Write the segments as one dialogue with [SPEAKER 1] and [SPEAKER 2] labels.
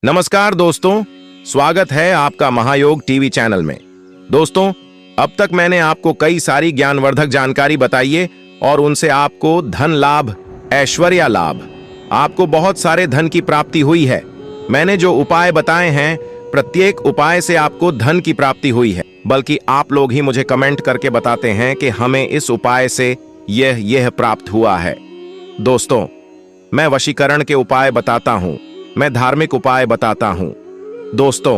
[SPEAKER 1] नमस्कार दोस्तों, स्वागत है आपका महायोग टीवी चैनल में। दोस्तों, अब तक मैंने आपको कई सारी ज्ञानवर्धक जानकारी बताई है और उनसे आपको धन लाभ, ऐश्वर्या लाभ, आपको बहुत सारे धन की प्राप्ति हुई है। मैंने जो उपाय बताए हैं, प्रत्येक उपाय से आपको धन की प्राप्ति हुई है। बल्कि आप लोग ही मुझे कमेंट करके बताते हैं कि हमें इस उपाय से यह प्राप्त हुआ है। दोस्तों, मैं वशीकरण के उपाय बताता हूं, मैं धार्मिक उपाय बताता हूं। दोस्तों,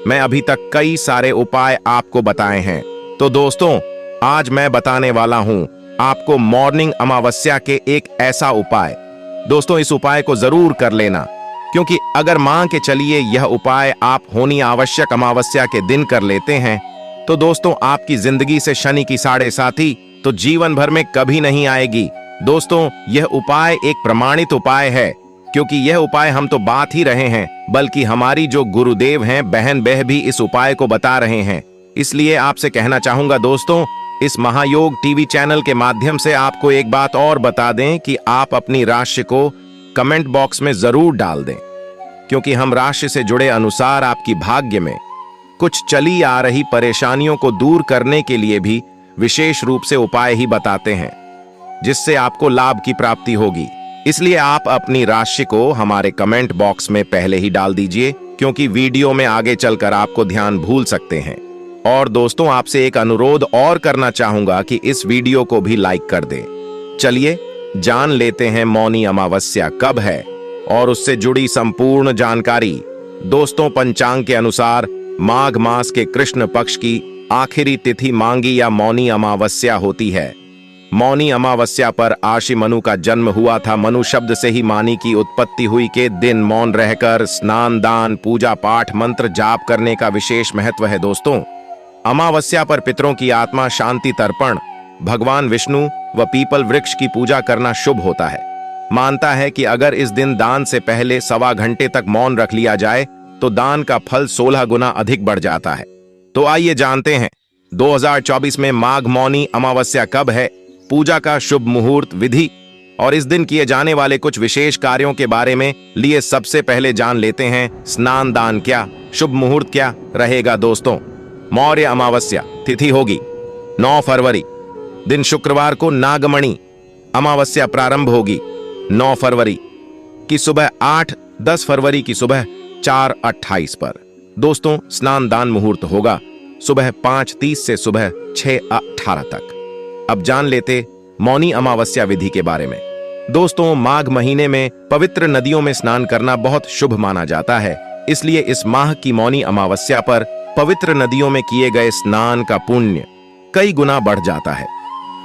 [SPEAKER 1] मैं अभी तक कई सारे उपाय आपको बताए हैं। तो दोस्तों, आज मैं बताने वाला हूं आपको मॉर्निंग अमावस्या के एक ऐसा उपाय। दोस्तों, इस उपाय को जरूर कर लेना, क्योंकि अगर मान के चलिए यह उपाय आप होनी आवश्यक अमावस्या के दिन कर लेते हैं, तो दोस्तों आपकी जिंदगी से शनि की साढ़े साथी तो जीवन भर में कभी नहीं आएगी। दोस्तों, यह उपाय एक प्रमाणित उपाय है, क्योंकि यह उपाय हम तो बात ही रहे हैं, बल्कि हमारी जो गुरुदेव हैं, बहन बह भी इस उपाय को बता रहे हैं। इसलिए आपसे कहना चाहूंगा दोस्तों, इस महायोग टीवी चैनल के माध्यम से आपको एक बात और बता दें कि आप अपनी राशि को कमेंट बॉक्स में जरूर डाल दें, क्योंकि हम राशि से जुड़े अनुसार आपकी भाग्य में कुछ चली आ रही परेशानियों को दूर करने के लिए भी विशेष रूप से उपाय ही बताते हैं, जिससे आपको लाभ की प्राप्ति होगी। इसलिए आप अपनी राशि को हमारे कमेंट बॉक्स में पहले ही डाल दीजिए, क्योंकि वीडियो में आगे चलकर आपको ध्यान भूल सकते हैं। और दोस्तों, आपसे एक अनुरोध और करना चाहूंगा कि इस वीडियो को भी लाइक कर दें। चलिए जान लेते हैं मौनी अमावस्या कब है और उससे जुड़ी संपूर्ण जानकारी। दोस्तों, पंचांग के अनुसार माघ मास के कृष्ण पक्ष की आखिरी तिथि मांगी या मौनी अमावस्या होती है। मौनी अमावस्या पर आशी मनु का जन्म हुआ था। मनु शब्द से ही मानी की उत्पत्ति हुई। के दिन मौन रहकर स्नान, दान, पूजा पाठ, मंत्र जाप करने का विशेष महत्व है। दोस्तों, अमावस्या पर पितरों की आत्मा शांति तर्पण, भगवान विष्णु व पीपल वृक्ष की पूजा करना शुभ होता है। मानता है कि अगर इस दिन दान से पहले 1.25 घंटे तक मौन रख लिया जाए तो दान का फल 16 गुना अधिक बढ़ जाता है। तो आइए जानते हैं 2024 में माघ मौनी अमावस्या कब है, पूजा का शुभ मुहूर्त, विधि और इस दिन किए जाने वाले कुछ विशेष कार्यों के बारे में लिए सबसे पहले जान लेते हैं स्नान दान क्या, शुभ मुहूर्त क्या रहेगा। दोस्तों, मौर्य अमावस्या तिथि होगी 9 फरवरी, दिन शुक्रवार को नागमणि अमावस्या प्रारंभ होगी 9 फरवरी की सुबह 8-10 फरवरी की सुबह 4:28 पर। दोस्तों, स्नान दान मुहूर्त होगा सुबह 5:30 से सुबह 6:18 तक। अब जान लेते मौनी अमावस्या विधि के बारे में। दोस्तों, माघ महीने में पवित्र नदियों में स्नान करना बहुत शुभ माना जाता है। इसलिए इस माह की मौनी अमावस्या पर पवित्र नदियों में किए गए स्नान का पुण्य कई गुना बढ़ जाता है।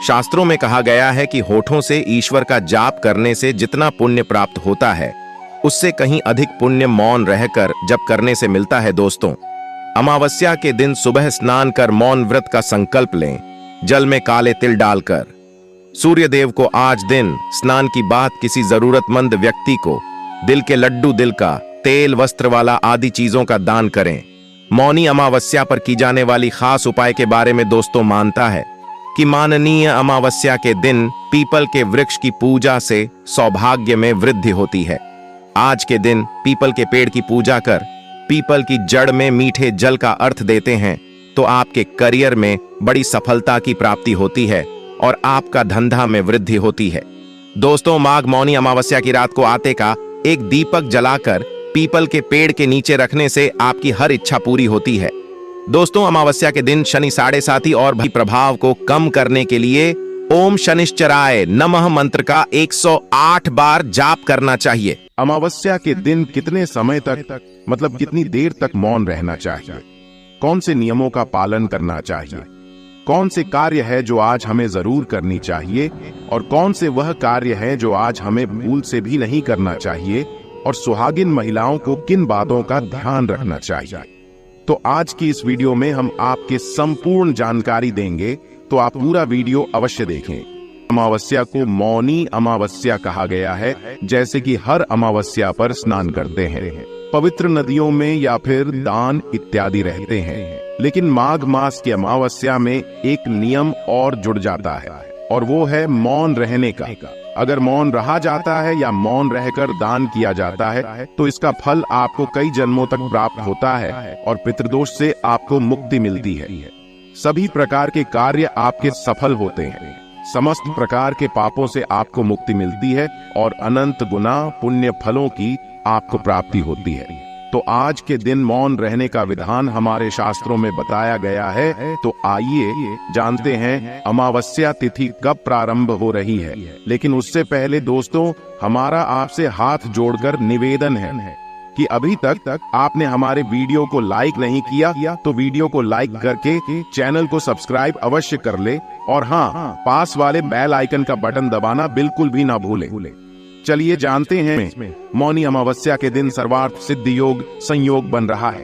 [SPEAKER 1] शास्त्रों में कहा गया है कि होठों से ईश्वर का जाप करने से जितना पुण्य प्राप्त होता है, उससे कहीं अधिक पुण्य मौन रहकर जप करने से मिलता है। दोस्तों, अमावस्या के दिन सुबह स्नान कर मौन व्रत का संकल्प लें। जल में काले तिल डालकर सूर्य देव को आज दिन स्नान की बात किसी जरूरतमंद व्यक्ति को दिल के लड्डू, दिल का तेल, वस्त्र वाला आदि चीजों का दान करें। मौनी अमावस्या पर की जाने वाली खास उपाय के बारे में दोस्तों, मानता है कि माननीय अमावस्या के दिन पीपल के वृक्ष की पूजा से सौभाग्य में वृद्धि होती है। आज के दिन पीपल के पेड़ की पूजा कर पीपल की जड़ में मीठे जल का अर्थ देते हैं तो आपके करियर में बड़ी सफलता की प्राप्ति होती है और आपका धंधा में वृद्धि होती है। दोस्तों, माघ मौनी अमावस्या की रात को आते का एक दीपक जलाकर पीपल के पेड़ के नीचे रखने से आपकी हर इच्छा पूरी होती है। दोस्तों, अमावस्या के दिन शनि साढ़े साथी और भी प्रभाव को कम करने के लिए ओम शनिश्चराय नमः मंत्र का 108 बार जाप करना चाहिए।
[SPEAKER 2] अमावस्या के दिन कितने समय तक, मतलब कितनी देर तक मौन रहना चाहिए? कौन से नियमों का पालन करना चाहिए? कौन से कार्य है जो आज हमें जरूर करनी चाहिए और कौन से वह कार्य है जो आज हमें भूल से भी नहीं करना चाहिए? और सुहागिन महिलाओं को किन बातों का ध्यान रखना चाहिए? तो आज की इस वीडियो में हम आपके संपूर्ण जानकारी देंगे, तो आप पूरा वीडियो अवश्य देखें। अमावस्या को मौनी अमावस्या कहा गया है, जैसे कि हर अमावस्या पर स्नान करते हैं, पवित्र नदियों में या फिर दान इत्यादि रहते हैं। लेकिन माघ मास की अमावस्या में एक नियम और जुड़ जाता है और वो है मौन रहने का। अगर मौन रहा जाता है या मौन रहकर दान किया जाता है तो इसका फल आपको कई जन्मों तक प्राप्त होता है और पितृदोष से आपको मुक्ति मिलती है। सभी प्रकार के कार्य आपके सफल होते हैं, समस्त प्रकार के पापों से आपको मुक्ति मिलती है और अनंत गुना पुण्य फलों की आपको प्राप्ति होती है। तो आज के दिन मौन रहने का विधान हमारे शास्त्रों में बताया गया है। तो आइए जानते हैं अमावस्या तिथि कब प्रारंभ हो रही है। लेकिन उससे पहले दोस्तों, हमारा आपसे हाथ जोड़कर निवेदन है कि अभी तक आपने हमारे वीडियो को लाइक नहीं किया तो वीडियो को लाइक करके चैनल को सब्सक्राइब अवश्य कर ले और हाँ, पास वाले बेल आइकन का बटन दबाना बिल्कुल भी ना भूले। चलिए जानते हैं, मौनी अमावस्या के दिन सर्वार्थ सिद्धि योग संयोग बन रहा है।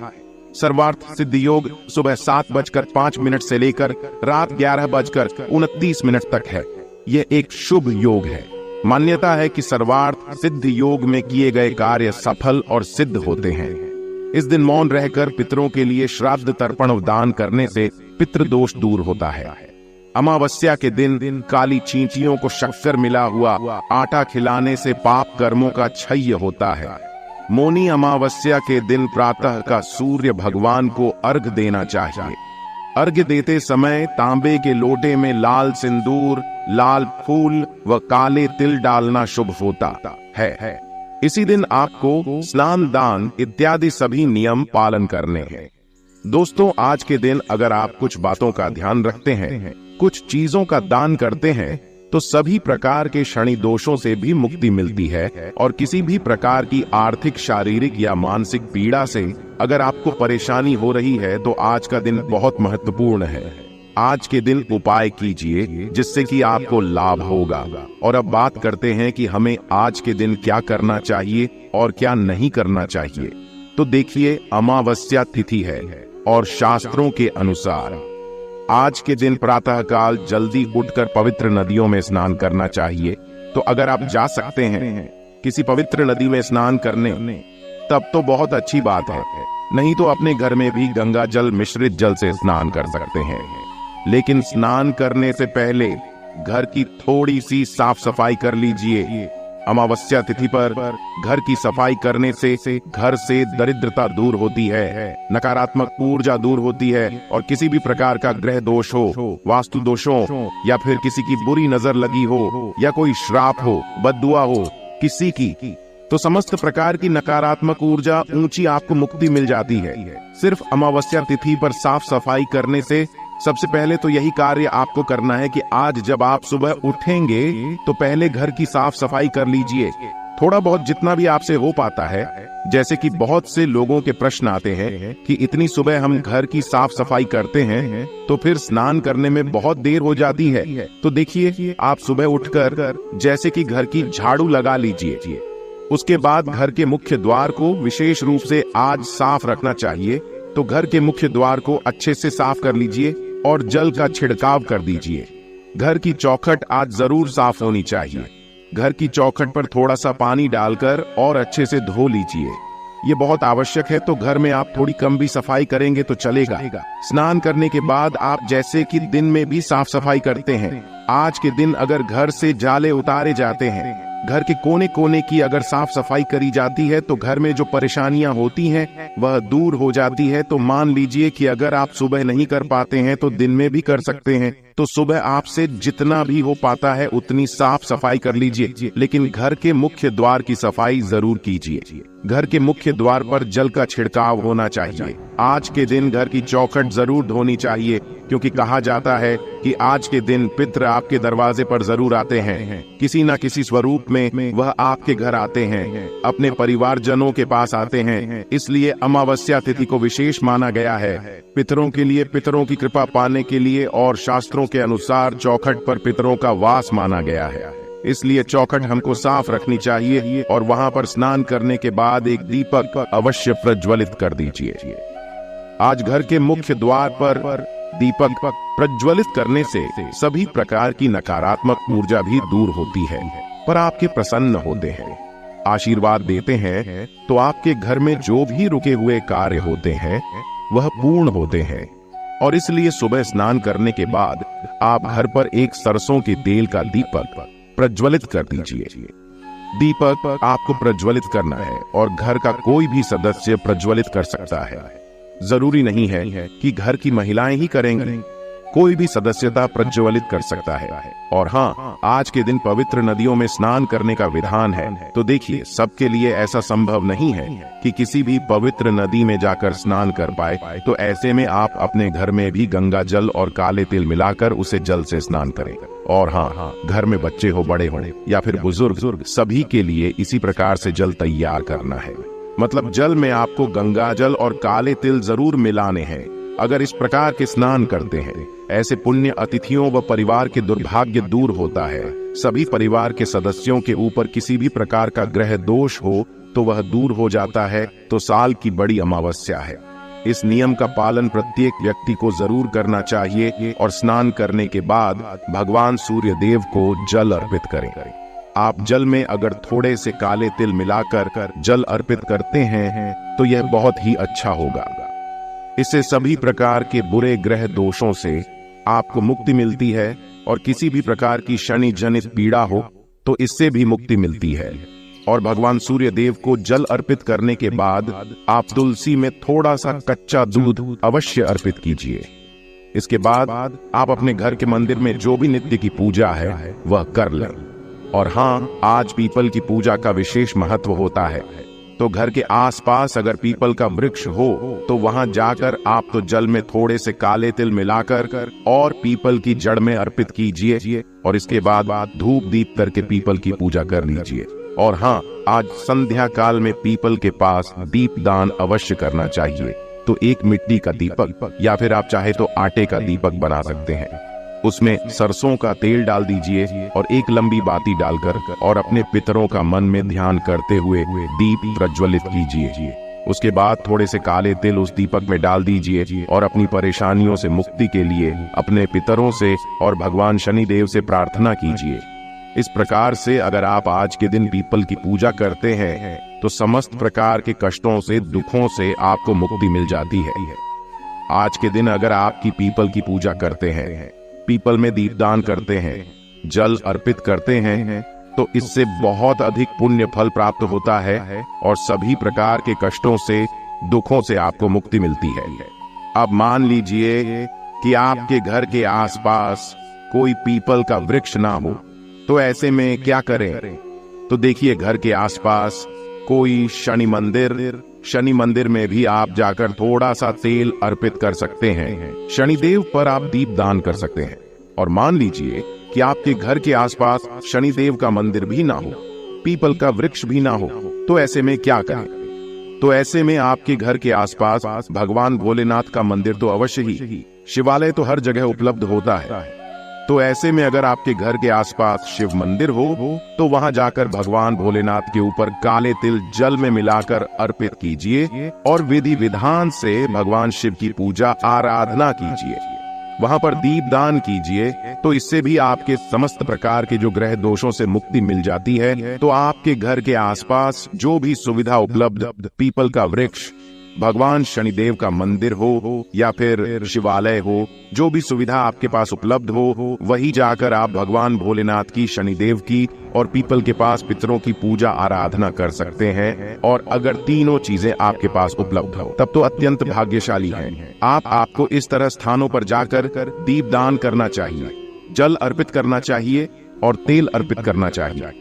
[SPEAKER 2] सर्वार्थ सिद्धि योग सुबह 7:05 से लेकर रात 11:29 तक है। यह एक शुभ योग है। मान्यता है कि सर्वार्थ सिद्धि योग में किए गए कार्य सफल और सिद्ध होते हैं। इस दिन मौन रहकर पितरों के लिए श्राद्ध तर्पण दान करने से पितृदोष दूर होता है। अमावस्या के दिन काली चींटियों को शक्कर मिला हुआ आटा खिलाने से पाप कर्मों का क्षय होता है। मौनी अमावस्या के दिन प्रातः का सूर्य भगवान को अर्घ देना चाहिए। अर्घ्य देते समय तांबे के लोटे में लाल सिंदूर, लाल फूल व काले तिल डालना शुभ होता है। इसी दिन आपको स्नान दान इत्यादि सभी नियम पालन करने हैं। दोस्तों, आज के दिन अगर आप कुछ बातों का ध्यान रखते हैं, कुछ चीजों का दान करते हैं, तो सभी प्रकार के शनि दोषों से भी मुक्ति मिलती है और किसी भी प्रकार की आर्थिक, शारीरिक या मानसिक पीड़ा से अगर आपको परेशानी हो रही है तो आज का दिन बहुत महत्वपूर्ण है। आज के दिन उपाय कीजिए जिससे कि आपको लाभ होगा। और अब बात करते हैं कि हमें आज के दिन क्या करना चाहिए और क्या नहीं करना चाहिए। तो देखिए, अमावस्या तिथि है और शास्त्रों के अनुसार आज के दिन प्रातः काल जल्दी उठकर पवित्र नदियों में स्नान करना चाहिए। तो अगर आप जा सकते हैं किसी पवित्र नदी में स्नान करने, तब तो बहुत अच्छी बात है, नहीं तो अपने घर में भी गंगा जल मिश्रित जल से स्नान कर सकते हैं। लेकिन स्नान करने से पहले घर की थोड़ी सी साफ सफाई कर लीजिए। अमावस्या तिथि पर घर की सफाई करने से घर से दरिद्रता दूर होती है, नकारात्मक ऊर्जा दूर होती है और किसी भी प्रकार का ग्रह दोष हो, वास्तु दोषों या फिर किसी की बुरी नजर लगी हो या कोई श्राप हो, बद्दुआ हो किसी की, तो समस्त प्रकार की नकारात्मक ऊर्जा ऊंची आपको मुक्ति मिल जाती है। सिर्फ अमावस्या तिथि पर साफ सफाई करने से सबसे पहले तो यही कार्य आपको करना है कि आज जब आप सुबह उठेंगे तो पहले घर की साफ सफाई कर लीजिए, थोड़ा बहुत जितना भी आपसे हो पाता है। जैसे कि बहुत से लोगों के प्रश्न आते हैं कि इतनी सुबह हम घर की साफ सफाई करते हैं तो फिर स्नान करने में बहुत देर हो जाती है। तो देखिए, आप सुबह उठकर जैसे कि घर की झाड़ू लगा लीजिए, उसके बाद घर के मुख्य द्वार को विशेष रूप से आज साफ रखना चाहिए। तो घर के मुख्य द्वार को अच्छे से साफ कर लीजिए और जल का छिड़काव कर दीजिए। घर की चौखट आज जरूर साफ होनी चाहिए। घर की चौखट पर थोड़ा सा पानी डालकर और अच्छे से धो लीजिए, ये बहुत आवश्यक है। तो घर में आप थोड़ी कम भी सफाई करेंगे तो चलेगा। स्नान करने के बाद आप जैसे कि दिन में भी साफ सफाई करते हैं, आज के दिन अगर घर से जाले उतारे जाते हैं, घर के कोने कोने की अगर साफ सफाई करी जाती है तो घर में जो परेशानियां होती हैं वह दूर हो जाती है। तो मान लीजिए कि अगर आप सुबह नहीं कर पाते हैं तो दिन में भी कर सकते हैं। तो सुबह आपसे जितना भी हो पाता है उतनी साफ सफाई कर लीजिए, लेकिन घर के मुख्य द्वार की सफाई जरूर कीजिए। घर के मुख्य द्वार पर जल का छिड़काव होना चाहिए। आज के दिन घर की चौखट जरूर धोनी चाहिए, क्योंकि कहा जाता है कि आज के दिन पितृ आपके दरवाजे पर जरूर आते हैं, किसी न किसी स्वरूप में वह आपके घर आते हैं, अपने परिवारजनों के पास आते हैं। इसलिए अमावस्या तिथि को विशेष माना गया है पितरों के लिए, पितरों की कृपा पाने के लिए, और शास्त्रों के अनुसार चौखट पर पितरों का वास माना गया है। इसलिए चौखट हमको साफ रखनी चाहिए और वहां पर स्नान करने के बाद एक दीपक अवश्य प्रज्वलित कर दीजिए। आज घर के मुख्य द्वार पर दीपक प्रज्वलित करने से सभी प्रकार की नकारात्मक ऊर्जा भी दूर होती है, पर आपके प्रसन्न होते हैं, आशीर्वाद देते हैं। तो आपके घर में जो भी रुके हुए कार्य होते हैं वह पूर्ण होते हैं। और इसलिए सुबह स्नान करने के बाद आप घर पर एक सरसों के तेल का दीपक प्रज्वलित कर दीजिए। दीपक आपको प्रज्वलित करना है और घर का कोई भी सदस्य प्रज्वलित कर सकता है। जरूरी नहीं है कि घर की महिलाएं ही करेंगी, कोई भी सदस्यता प्रज्वलित कर सकता है। और हाँ, आज के दिन पवित्र नदियों में स्नान करने का विधान है। तो देखिए, सबके लिए ऐसा संभव नहीं है कि किसी भी पवित्र नदी में जाकर स्नान कर पाए। तो ऐसे में आप अपने घर में भी गंगा जल और काले तिल मिलाकर उसे जल से स्नान करें। और हाँ, घर में बच्चे हो, बड़े हो या फिर बुजुर्ग, सभी के लिए इसी प्रकार से जल तैयार करना है। मतलब जल में आपको गंगा जल और काले तिल जरूर मिलाने हैं। अगर इस प्रकार के स्नान करते हैं, ऐसे पुण्य अतिथियों व परिवार के दुर्भाग्य दूर होता है। सभी परिवार के सदस्यों के ऊपर किसी भी प्रकार का ग्रह दोष हो तो वह दूर हो जाता है। तो साल की बड़ी अमावस्या है। इस नियम का पालन प्रत्येक व्यक्ति को जरूर करना चाहिए और स्नान करने के बाद भगवान सूर्य देव को जल अर्पित करें। आप जल में अगर थोड़े से काले तिल मिलाकर जल अर्पित करते हैं तो यह बहुत ही अच्छा होगा। इससे सभी प्रकार के बुरे ग्रह दोषों से आपको मुक्ति मिलती है और किसी भी प्रकार की शनि जनित पीड़ा हो तो इससे भी मुक्ति मिलती है। और भगवान सूर्य देव को जल अर्पित करने के बाद आप तुलसी में थोड़ा सा कच्चा दूध अवश्य अर्पित कीजिए। इसके बाद आप अपने घर के मंदिर में जो भी नित्य की पूजा है वह कर लें। और हाँ, आज पीपल की पूजा का विशेष महत्व होता है। तो घर के आसपास अगर पीपल का वृक्ष हो तो वहां जाकर आप तो जल में थोड़े से काले तिल मिलाकर और पीपल की जड़ में अर्पित कीजिए और इसके बाद धूप दीप करके पीपल की पूजा कर लीजिए। और हाँ, आज संध्या काल में पीपल के पास दीप दान अवश्य करना चाहिए। तो एक मिट्टी का दीपक या फिर आप चाहे तो आटे का दीपक बना सकते हैं। उसमें सरसों का तेल डाल दीजिए और एक लंबी बाती डालकर और अपने पितरों का मन में ध्यान करते हुए दीप प्रज्वलित कीजिए। उसके बाद थोड़े से काले तिल उस दीपक में डाल दीजिए और अपनी परेशानियों से मुक्ति के लिए अपने पितरों से और भगवान शनिदेव से प्रार्थना कीजिए। इस प्रकार से अगर आप आज के दिन पीपल की पूजा करते हैं तो समस्त प्रकार के कष्टों से, दुखों से आपको मुक्ति मिल जाती है। आज के दिन अगर आपकी पीपल की पूजा करते हैं, पीपल में दीपदान करते हैं, जल अर्पित करते हैं तो इससे बहुत अधिक पुण्य फल प्राप्त होता है और सभी प्रकार के कष्टों से, दुखों से आपको मुक्ति मिलती है। अब मान लीजिए कि आपके घर के आसपास कोई पीपल का वृक्ष ना हो, तो ऐसे में क्या करें? तो देखिए, घर के आसपास कोई शनि मंदिर में भी आप जाकर थोड़ा सा तेल अर्पित कर सकते हैं। शनिदेव पर आप दीप दान कर सकते हैं। और मान लीजिए कि आपके घर के आसपास शनिदेव का मंदिर भी ना हो, पीपल का वृक्ष भी ना हो, तो ऐसे में क्या करें? तो ऐसे में आपके घर के आसपास भगवान भोलेनाथ का मंदिर तो अवश्य ही, शिवालय तो हर जगह उपलब्ध होता है। तो ऐसे में अगर आपके घर के आसपास शिव मंदिर हो तो वहां जाकर भगवान भोलेनाथ के ऊपर काले तिल जल में मिलाकर अर्पित कीजिए और विधि विधान से भगवान शिव की पूजा आराधना कीजिए। वहां पर दीप दान कीजिए। तो इससे भी आपके समस्त प्रकार के जो ग्रह दोषों से मुक्ति मिल जाती है। तो आपके घर के आसपास जो भी सुविधा उपलब्ध, पीपल का वृक्ष, भगवान शनिदेव का मंदिर हो या फिर शिवालय हो, जो भी सुविधा आपके पास उपलब्ध हो, वही जाकर आप भगवान भोलेनाथ की, शनिदेव की और पीपल के पास पितरों की पूजा आराधना कर सकते हैं। और अगर तीनों चीजें आपके पास उपलब्ध हो तब तो अत्यंत भाग्यशाली हैं। आपको इस तरह स्थानों पर जाकर दीप दान करना चाहिए, जल अर्पित करना चाहिए और तेल अर्पित करना चाहिए।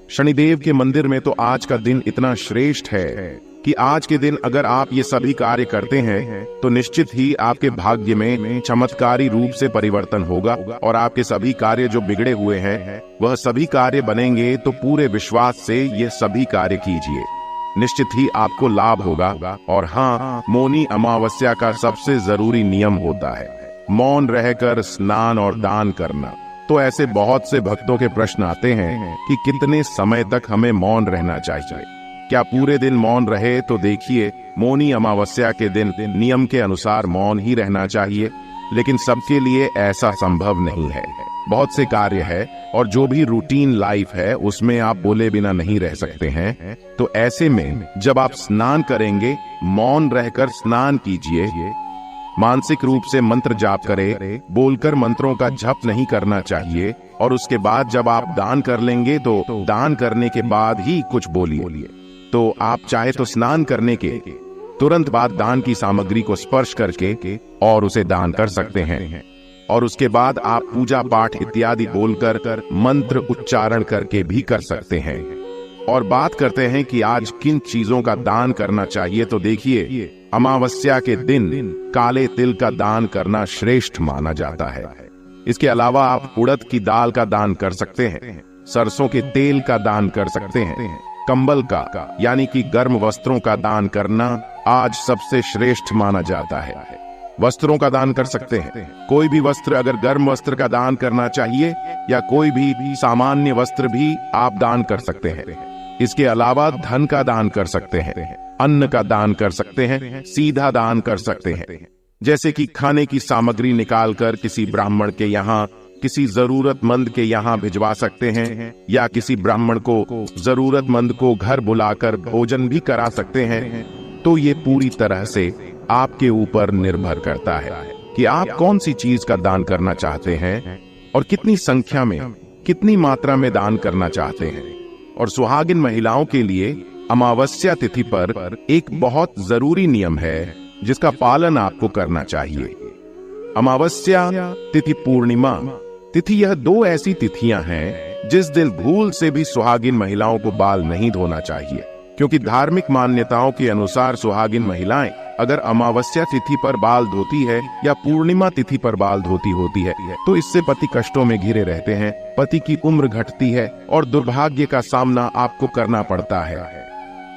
[SPEAKER 2] शनिदेव के मंदिर में तो आज का दिन इतना श्रेष्ठ है कि आज के दिन अगर आप ये सभी कार्य करते हैं तो निश्चित ही आपके भाग्य में चमत्कारी रूप से परिवर्तन होगा और आपके सभी कार्य जो बिगड़े हुए हैं वह सभी कार्य बनेंगे। तो पूरे विश्वास से ये सभी कार्य कीजिए, निश्चित ही आपको लाभ होगा। और हाँ, मौनी अमावस्या का सबसे जरूरी नियम होता है मौन रहकर स्नान और दान करना। तो ऐसे बहुत से भक्तों के प्रश्न आते हैं कि कितने समय तक हमें मौन रहना चाहिए, क्या पूरे दिन मौन रहे? तो देखिए, मौनी अमावस्या के दिन नियम के अनुसार मौन ही रहना चाहिए, लेकिन सबके लिए ऐसा संभव नहीं है। बहुत से कार्य है और जो भी रूटीन लाइफ है उसमें आप बोले बिना नहीं रह सकते हैं। तो ऐसे में जब आप स्नान करेंगे, मौन रहकर स्नान कीजिए, मानसिक रूप से मंत्र जाप करें, बोलकर मंत्रों का जप नहीं करना चाहिए। और उसके बाद जब आप दान कर लेंगे तो दान करने के बाद ही कुछ बोलिए। तो आप चाहे तो स्नान करने के तुरंत बाद दान की सामग्री को स्पर्श करके और उसे दान कर सकते हैं, और उसके बाद आप पूजा पाठ इत्यादि बोलकर मंत्र उच्चारण करके भी कर सकते हैं। और बात करते हैं कि आज किन चीजों का दान करना चाहिए। तो देखिए, अमावस्या के दिन काले तिल का दान करना श्रेष्ठ माना जाता है। इसके अलावा आप उड़द की दाल का दान कर सकते हैं, सरसों के तेल का दान कर सकते हैं, कंबल का यानी कि गर्म वस्त्रों का दान करना आज सबसे श्रेष्ठ माना जाता है। वस्त्रों का दान कर सकते हैं, कोई भी वस्त्र, अगर गर्म वस्त्र का दान करना चाहिए या कोई भी सामान्य वस्त्र भी आप दान कर सकते हैं। इसके अलावा धन का दान कर सकते हैं, अन्न का दान कर सकते हैं, सीधा दान कर सकते हैं, जैसे कि खाने की सामग्री निकालकर किसी ब्राह्मण के यहाँ, किसी जरूरतमंद के यहाँ भिजवा सकते हैं, या किसी ब्राह्मण को जरूरतमंद को घर बुलाकर भोजन भी करा सकते हैं। तो ये पूरी तरह से आपके ऊपर निर्भर करता है कि आप कौन सी चीज का दान करना चाहते हैं और कितनी संख्या में, कितनी मात्रा में दान करना चाहते हैं। और सुहागिन महिलाओं के लिए अमावस्या तिथि पर एक बहुत जरूरी नियम है जिसका पालन आपको करना चाहिए। अमावस्या तिथि, पूर्णिमा तिथि, यह दो ऐसी तिथियां हैं जिस दिन भूल से भी सुहागिन महिलाओं को बाल नहीं धोना चाहिए, क्योंकि धार्मिक मान्यताओं के अनुसार सुहागिन महिलाएं अगर अमावस्या तिथि पर बाल धोती है या पूर्णिमा तिथि पर बाल धोती होती है तो इससे पति कष्टों में घिरे रहते हैं, पति की उम्र घटती है और दुर्भाग्य का सामना आपको करना पड़ता है।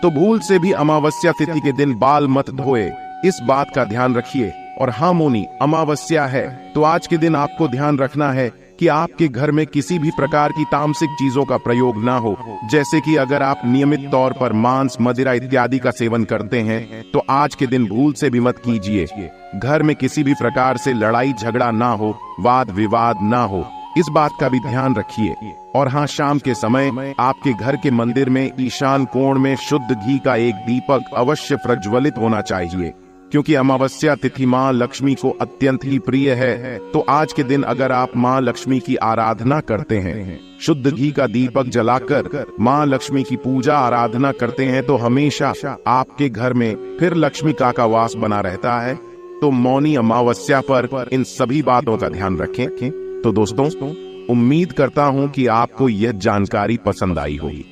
[SPEAKER 2] तो भूल से भी अमावस्या तिथि के दिन बाल मत धोए, इस बात का ध्यान रखिए। और हाँ मुनि, अमावस्या है तो आज के दिन आपको ध्यान रखना है कि आपके घर में किसी भी प्रकार की तामसिक चीजों का प्रयोग ना हो। जैसे कि अगर आप नियमित तौर पर मांस, मदिरा इत्यादि का सेवन करते हैं तो आज के दिन भूल से भी मत कीजिए। घर में किसी भी प्रकार से लड़ाई झगड़ा ना हो, वाद विवाद ना हो, इस बात का भी ध्यान रखिए। और हाँ, शाम के समय आपके घर के मंदिर में ईशान कोण में शुद्ध घी का एक दीपक अवश्य प्रज्वलित होना चाहिए, क्योंकि अमावस्या तिथि माँ लक्ष्मी को अत्यंत ही प्रिय है। तो आज के दिन अगर आप माँ लक्ष्मी की आराधना करते हैं, शुद्ध घी का दीपक जलाकर माँ लक्ष्मी की पूजा आराधना करते हैं, तो हमेशा आपके घर में फिर लक्ष्मी का वास बना रहता है। तो मौनी अमावस्या पर इन सभी बातों का ध्यान रखें। तो दोस्तों, उम्मीद करता हूँ कि आपको यह जानकारी पसंद आई होगी।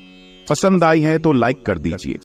[SPEAKER 2] पसंद आई है तो लाइक कर दीजिए।